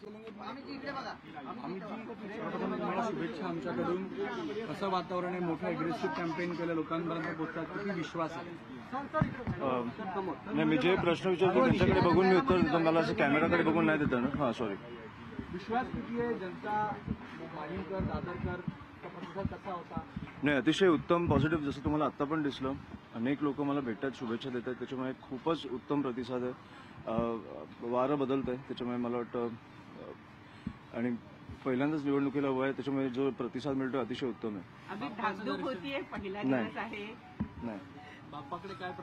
तुम्हाला शुभेच्छा आमच्याकडून. असं वातावरण आहे, मोठं अग्रेसिव्ह कॅम्पेन केलं, लोकांपर्यंत पोहोचतात, किती विश्वास आहे? नाही, मी जे प्रश्न विचारतो त्यांच्याकडे बघून मी उत्तर देतो, मला असं कॅमेराकडे बघून नाही देतं ना. हां, सॉरी. विश्वास किती आहे जनता? माहिमकर, दादरकर प्रतिसाद कसा होता? नाही, अतिशय उत्तम, पॉझिटिव्ह. जसं तुम्हाला आत्ता पण दिसलं, अनेक लोक मला भेटतात, शुभेच्छा देत आहेत, त्याच्यामुळे खूपच उत्तम प्रतिसाद आहे. वारं बदलत आहे, त्याच्यामुळे मला वाटतं आणि पहिल्यांदाच निवडणुकीला हवं आहे, त्याच्यामुळे जो प्रतिसाद मिळतो अतिशय उत्तम आहे. नाही,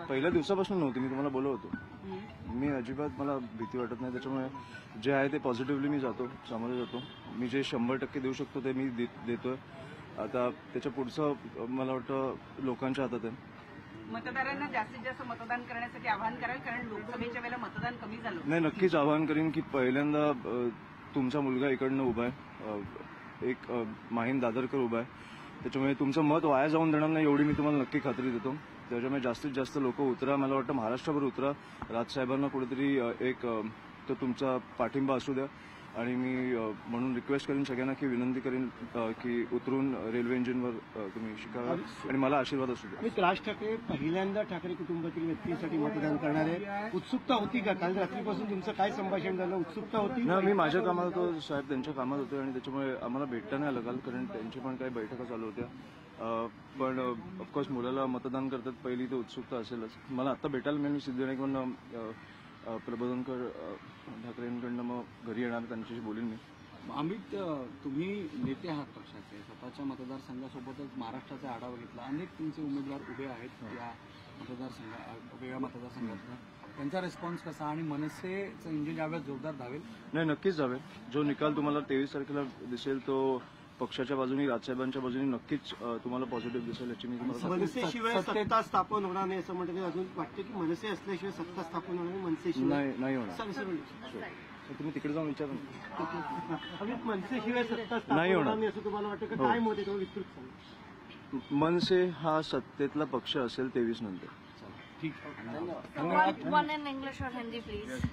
पहिल्या दिवसापासून नव्हती, मी तुम्हाला बोललो होतो. मी अजिबात, मला भीती वाटत नाही, त्याच्यामुळे जे आहे ते पॉझिटिव्हली मी जातो, सामोरे जातो. मी जे 100% देऊ शकतो ते मी देतोय. आता त्याच्या पुढचं मला वाटतं लोकांच्या हातात आहे. मतदारांना जास्तीत जास्त मतदान करण्यासाठी आवाहन कराल, कारण लोकसभेच्या वेळेला मतदान कमी झालं. नाही, नक्कीच आवाहन करीन की पहिल्यांदा तुमचा मुलगा इकडनं उभा आहे, एक माहीम दादरकर उभा आहे, त्याच्यामुळे तुमचं मत वाया जाऊन देणार नाही एवढी मी तुम्हाला नक्की खात्री देतो. त्याच्यामुळे जास्तीत जास्त लोक उतरा, मला वाटतं महाराष्ट्रभर उतरा, राजसाहेबांना कुठेतरी एक तो तुमचा पाठिंबा असू द्या. आणि मी म्हणून रिक्वेस्ट करीन सगळ्यांना की विनंती करीन की उतरून रेल्वे इंजिनवर तुम्ही शिकावा आणि मला आशीर्वाद असू द्या. राज ठाकरे पहिल्यांदा ठाकरे कुटुंबातील व्यक्तीसाठी मतदान करणारे, उत्सुकता होती का? काल रात्रीपासून तुमचं काय संभाषण झालं? उत्सुकता होती? ना, मी माझ्या कामात होतो, साहेब त्यांच्या कामात होते आणि त्याच्यामुळे आम्हाला भेटता नाही आलं काल, कारण त्यांची पण काही बैठका चालू होत्या. पण ऑफकोर्स मुलाला मतदान करतात, पहिली तर उत्सुकता असेलच. मला आता भेटायला मिळेल, मी सिद्धिविनायककडनं प्रबोधनकर ठाकरेंकडनं मग घरी येणार, त्यांच्याशी बोलीन मी. अमित, तुम्ही नेते आहात पक्षाचे, स्वतःच्या मतदारसंघासोबतच महाराष्ट्राचा आढावा घेतला. अनेक तुमचे उमेदवार उभे आहेत या वेगळ्या मतदारसंघात. त्यांचा रिस्पॉन्स कसा आणि मनसेचं इंजिन यावेळेस जोरदार धावेल? नाही, नक्कीच धावेल. जो निकाल तुम्हाला 23 तारखेला दिसेल तो पक्षाच्या बाजूनी, राजसाहेबांच्या बाजूनी नक्कीच तुम्हाला पॉझिटिव्ह दिसेल, याची मी तुम्हाला. मनसेशिवाय सत्ता स्थापन होणार नाही असं म्हणतात. अजून वाटतं की मनसे असल्याशिवाय सत्ता स्थापन होणार नाही, मनसेशिवाय नाही होणार. तुम्ही तिकडे जाऊन विचारा. मनसेशिवाय सत्ता स्थापन होणार नाही असं तुम्हाला वाटतं का? काय मत आहे, विस्तृत सांगा. मनसे हा सत्तेतला पक्ष असेल 23 नंतर. ठीक, वन इन इंग्लिश और हिंदी प्लीज.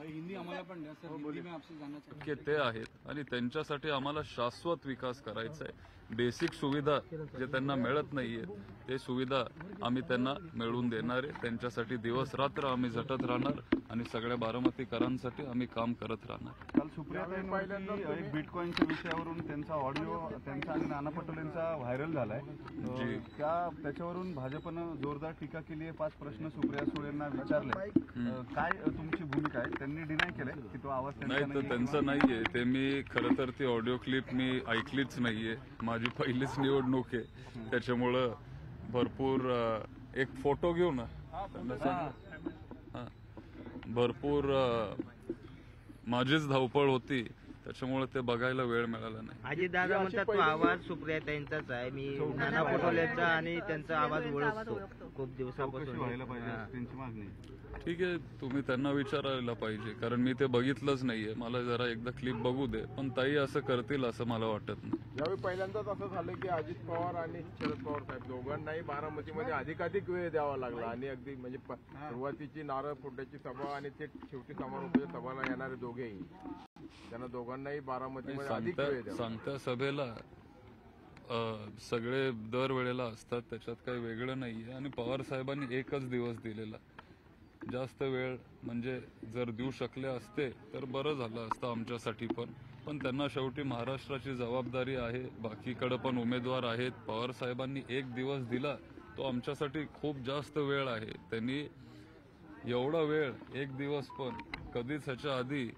हिंदी आम्हाला पण द्या सर. हिंदी में आपसे जानना की ते आहेत आणि त्यांच्यासाठी आम्हाला शाश्वत विकास करायचा आहे. बेसिक सुविधा जे त्यांना मिळत नाहीये ते सुविधा आम्ही त्यांना मिळवून देणार आहे. त्यांच्यासाठी दिवस रात्र आम्ही झटत राहणार आणि सगळ्या बारामतीकरांसाठी आम्ही काम करत राहणार. काल सुप्रियाताईंवरती एक बिटकॉईनच्या विषयावरून त्यांचा ऑडिओ, त्यांचा आणि नाना पटोलेंचा व्हायरल झालाय. त्याच्यावरून भाजपनं जोरदार टीका केली आहे. 5 प्रश्न सुप्रिया सुळेंना विचारले. काय तुमची भूमिका आहे? त्यांनी डिनाय केलंय की तो आवाज नाही, तर त्यांचं नाहीये ते. मी खरं तर ती ऑडिओ क्लिप मी ऐकलीच नाहीये. माझी पहिलीच निवडणूक आहे, त्याच्यामुळं भरपूर एक फोटो घेऊ ना, भरपूर माझीच धावपळ होती, त्याच्यामुळे ते बघायला वेळ मिळाला नाही. अजितदादा म्हणतात तो आवाज सुप्रियाताईंचाच आहे. मी नाना पटोलेंचा आणि त्यांचा आवाज ओळखतो खूप दिवसापासून. व्हायला पाहिजे त्यांची मागणी. ठीक आहे, तुम्ही त्यांना विचारायला पाहिजे, कारण मी ते बघितलंच नाहीये. मला जरा एकदा क्लिप बघू दे. पण ताई असं करतील असं मला वाटत नाही. यावेळी पहिल्यांदाच असं झालं की अजित पवार आणि शरद पवार साहेब दोघांनाही बारामतीमध्ये अधिकाधिक वेळ द्यावा लागला आणि अगदी म्हणजे सुरुवातीची नारळ फोडण्याची सभा आणि ते शेवटी समारोपाच्या सभाला येणारे दोघेही, त्यांना दोघांनाही बारामतीमध्ये अधिक वेळ द्यावा. सांगत्या सभेला सगळे दरवेळेला असतात, त्याच्यात काही वेगळं नाहीये. आणि पवार साहेबांनी एकच दिवस दिलेला, जास्त वेळ म्हणजे जर देऊ शकले असते तर बरं झालं असतं आमच्यासाठी पण त्यांना शेवटी महाराष्ट्राची जबाबदारी आहे. बाकीकडे पण उमेदवार आहेत. पवार साहेबांनी एक दिवस दिला, तो आमच्यासाठी खूप जास्त वेळ आहे. त्यांनी एवढा वेळ एक दिवस पण कधीच ह्याच्या आधी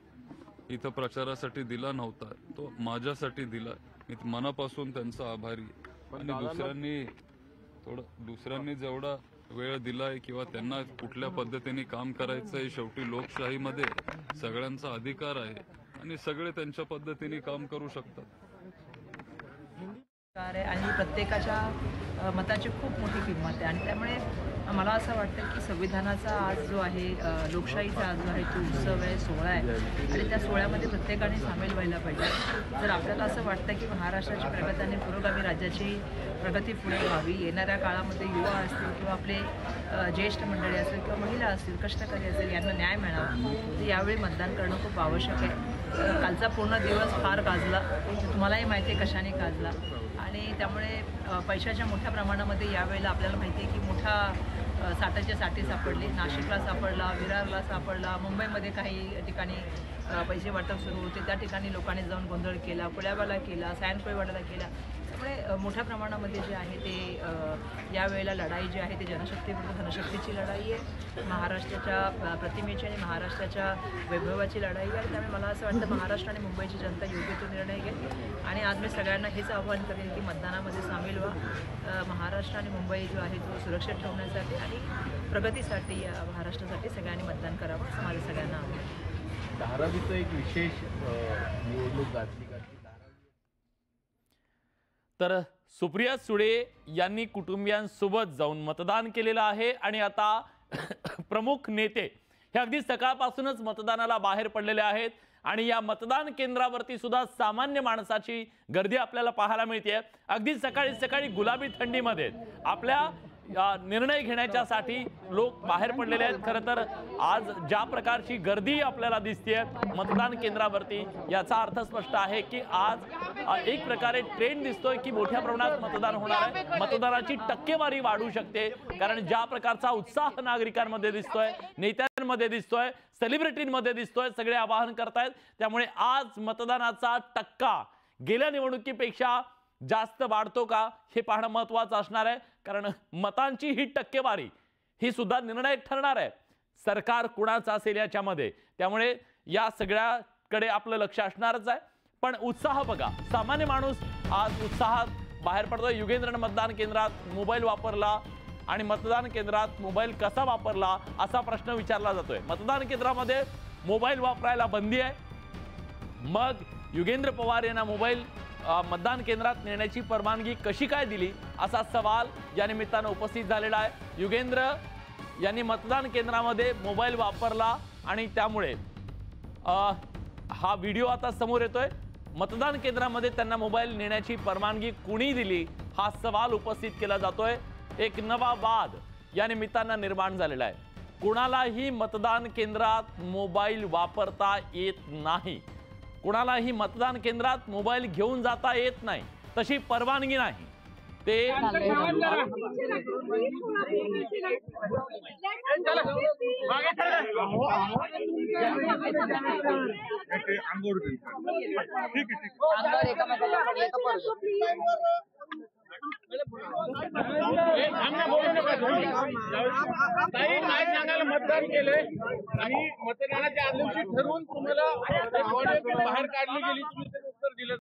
इथं प्रचारासाठी दिला नव्हता. तो माझ्यासाठी दिला. मी मनापासून त्यांचा आभारी. आणि दुसऱ्यांनी जेवढा वेळ दिलाय किंवा त्यांना कुठल्या पद्धतीने काम करायचंय, शेवटी लोकशाहीमध्ये सगळ्यांचा अधिकार आहे आणि सगळे त्यांच्या पद्धतीने काम करू शकतात. आणि प्रत्येकाच्या मताची खूप मोठी किंमत आहे आणि त्यामुळे मला असं वाटतं की संविधानाचा आज जो आहे लोकशाहीचा आज जो आहे तो उत्सव आहे, सोहळा आहे आणि त्या सोहळ्यामध्ये प्रत्येकाने सामील व्हायला पाहिजे. जर आपल्याला असं वाटतं की महाराष्ट्राची प्रगती आणि पुरोगामी राज्याची प्रगती पुढे व्हावी, येणाऱ्या काळामध्ये युवा असतील किंवा आपले ज्येष्ठ मंडळी असतील किंवा महिला असतील, कष्टकरी असेल, यांना न्याय मिळावा, तर यावेळी मतदान करणं खूप आवश्यक आहे. कालचा पूर्ण दिवस फार गाजला, तुम्हालाही माहिती आहे कशाने गाजला आणि त्यामुळे पैशाच्या मोठ्या प्रमाणामध्ये यावेळेला आपल्याला माहिती आहे की मोठा साठाचे साठे सापडले. नाशिकला सापडला, विरारला सापडला, मुंबईमध्ये काही ठिकाणी पैसे वाटप सुरू होते, त्या ठिकाणी लोकांनी जाऊन गोंधळ केला, कुळ्यावाला केला, सॅनकोळीवाला केला. त्यामुळे मोठ्या प्रमाणामध्ये जे आहे ते यावेळेला लढाई जी आहे ती जनशक्तीविरुद्ध धनशक्तीची लढाई आहे, महाराष्ट्राच्या प्रतिमेची आणि महाराष्ट्राच्या वैभवाची लढाई आहे. त्यामुळे मला असं वाटतं महाराष्ट्र आणि मुंबईची जनता योग्य तो निर्णय घेईल आणि आज मी सगळ्यांना हेच आवाहन करेन की मतदानामध्ये सामील व्हा. महाराष्ट्र आणि मुंबई जो आहे तो सुरक्षित ठेवण्यासाठी आणि प्रगतीसाठी महाराष्ट्रासाठी सगळ्यांनी मतदान करावं असं माझं सगळ्यांना आवाहन. धारावीचं एक विशेष निवडणूक गाजली. तर सुप्रिया सुळे यांनी कुटुंबियांसोबत जाऊन मतदान केलेलं आहे आणि आता प्रमुख नेते हे अगदी सकाळपासूनच मतदानाला बाहेर पडलेले आहेत आणि या मतदान केंद्रावरती सुद्धा सामान्य माणसाची गर्दी आपल्याला पाहायला मिळते. अगदी सकाळी सकाळी गुलाबी थंडीमध्ये आपल्या निर्णय घेण्याच्यासाठी लोक बाहेर पडलेले आहेत. खरं तर आज ज्या प्रकारची गर्दी आपल्याला दिसते मतदान केंद्रावरती याचा अर्थ स्पष्ट आहे की आज एक प्रकारे ट्रेंड दिसतोय की मोठ्या प्रमाणात मतदान होणार आहे, मतदानाची टक्केवारी वाढू शकते. कारण ज्या प्रकारचा उत्साह नागरिकांमध्ये दिसतोय, नेत्यांमध्ये दिसतोय, सेलिब्रिटींमध्ये दिसतोय, सगळे आवाहन करतायत. त्यामुळे आज मतदानाचा टक्का गेल्या निवडणुकीपेक्षा जास्त वाढतो का हे पाहणं महत्त्वाचं असणार आहे. कारण मतांची ही टक्केवारी ही सुद्धा निर्णायक ठरणार आहे सरकार कुणाचं असेल याच्यामध्ये. त्यामुळे या सगळ्याकडे आपलं लक्ष असणारच आहे. पण उत्साह बघा, सामान्य माणूस आज उत्साहात बाहेर पडतोय. युगेंद्रनं मतदान केंद्रात मोबाईल वापरला आणि मतदान केंद्रात मोबाईल कसा वापरला असा प्रश्न विचारला जातोय. मतदान केंद्रामध्ये मोबाईल वापरायला बंदी आहे, मग युगेंद्र पवार यांना मोबाईल मतदान केंद्रात नेण्याची परवानगी कशी काय दिली असा सवाल या निमित्तानं उपस्थित झालेला आहे. युगेंद्र यांनी मतदान केंद्रामध्ये मोबाईल वापरला आणि त्यामुळे हा व्हिडिओ आता समोर येतोय. मतदान केंद्रामध्ये त्यांना मोबाईल नेण्याची परवानगी कुणी दिली हा सवाल उपस्थित केला जातोय. एक नवा वाद या निमित्तानं निर्माण झालेला आहे. कुणालाही मतदान केंद्रात मोबाईल वापरता येत नाही, कुणालाही मतदान केंद्रात मोबाईल घेऊन जाता येत नाही, तशी परवानगी नाही. ते मतदान केलंय आणि मतदानाच्या आदल्या दिवशी ठरवून तुम्हाला बाहेर काढली गेली.